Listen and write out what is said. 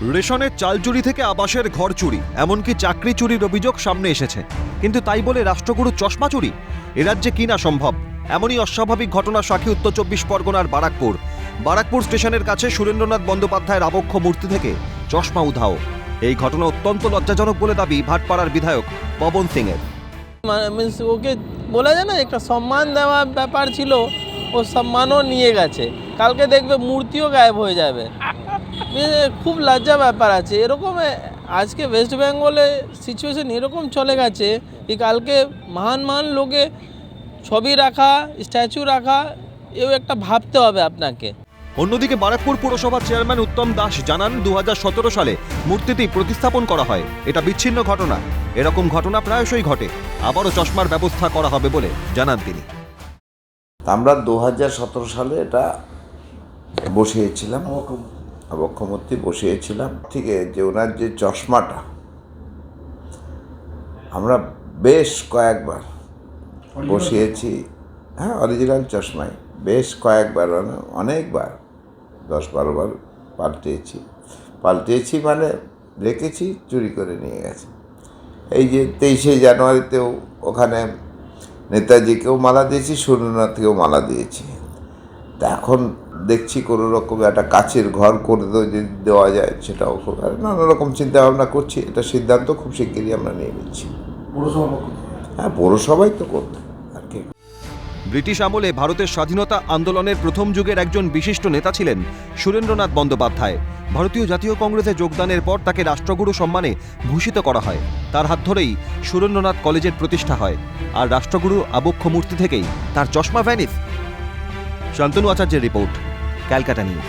রেশনের চাল চুরি থেকে আবাসের ঘর চুরি, এমনকি চাকরি চুরির অভিযোগ সামনে এসেছে। কিন্তু তাই বলে রাষ্ট্রগুরু চশমা চুরি? এ রাজ্যে কি না সম্ভব। এমনই অস্বাভাবিক ঘটনা সাক্ষী উত্তর 24 পরগনার বারাকপুর স্টেশনের কাছে সুরেন্দ্রনাথ বন্দ্যোপাধ্যায়ের আবক্ষ মূর্তি থেকে চশমা উধাও। এই ঘটনা অত্যন্ত লজ্জাজনক বলে দাবি ভাটপাড়ার বিধায়ক পবন সিং এর। ওকে বলা যায় না, একটা সম্মান দেওয়া ব্যাপার ছিল, ও সম্মানও নিয়ে গেছে। কালকে দেখবে মূর্তিও গায়েব হয়ে যাবে। খুব লজ্জা ব্যাপার আছে। এরকম আজকে ওয়েস্ট বেঙ্গলে সিচুয়েশন এরকম চলে গেছে যে কালকে মহান লোকে ছবি রাখা, স্ট্যাচু রাখা, এও একটা ভাবতে হবে আপনাকে। অন্যদিকে বারাকপুর পুরসভার চেয়ারম্যান উত্তম দাস জানান, 2017 সালে মূর্তিটি প্রতিস্থাপন করা হয়। এটা বিচ্ছিন্ন ঘটনা, এরকম ঘটনা প্রায়শই ঘটে। আবারও চশমার ব্যবস্থা করা হবে বলে জানান তিনি। আমরা 2017 সালে এটা বসিয়েছিলাম, আবক্ষ মূর্তি বসিয়েছিলাম। থেকে যে ওনার যে চশমাটা আমরা বেশ কয়েকবার বসিয়েছি। হ্যাঁ, অরিজিনাল চশমাই বেশ কয়েকবার, অনেকবার 10-12 বার পাল্টিয়েছি মানে রেখেছি, চুরি করে নিয়ে গেছে। এই যে 23শে জানুয়ারিতেও ওখানে নেতাজিকেও মালা দিয়েছি, সুরেন্দ্রনাথকেও মালা দিয়েছি। তা এখন দেখছি কোনো রকম একটা কাচের ঘর করে যদি দেওয়া যায়, সেটাও খুব নানা রকম চিন্তা ভাবনা করছি। এটা সিদ্ধান্ত খুব শিগগিরই আমরা নিয়ে নিচ্ছি। হ্যাঁ, পৌরসভাই তো করতে আর কি। ব্রিটিশ আমলে ভারতের স্বাধীনতা আন্দোলনের প্রথম যুগের একজন বিশিষ্ট নেতা ছিলেন সুরেন্দ্রনাথ বন্দ্যোপাধ্যায়। ভারতীয় জাতীয় কংগ্রেসে যোগদানের পর তাকে রাষ্ট্রগুরু সম্মানে ভূষিত করা হয়। তার হাত ধরেই সুরেন্দ্রনাথ কলেজের প্রতিষ্ঠা হয়। আর রাষ্ট্রগুরু আবক্ষ মূর্তি থেকেই তার চশমা ভ্যানিস। শান্তনু আচার্যের রিপোর্ট, ক্যালকাটা নিউজ।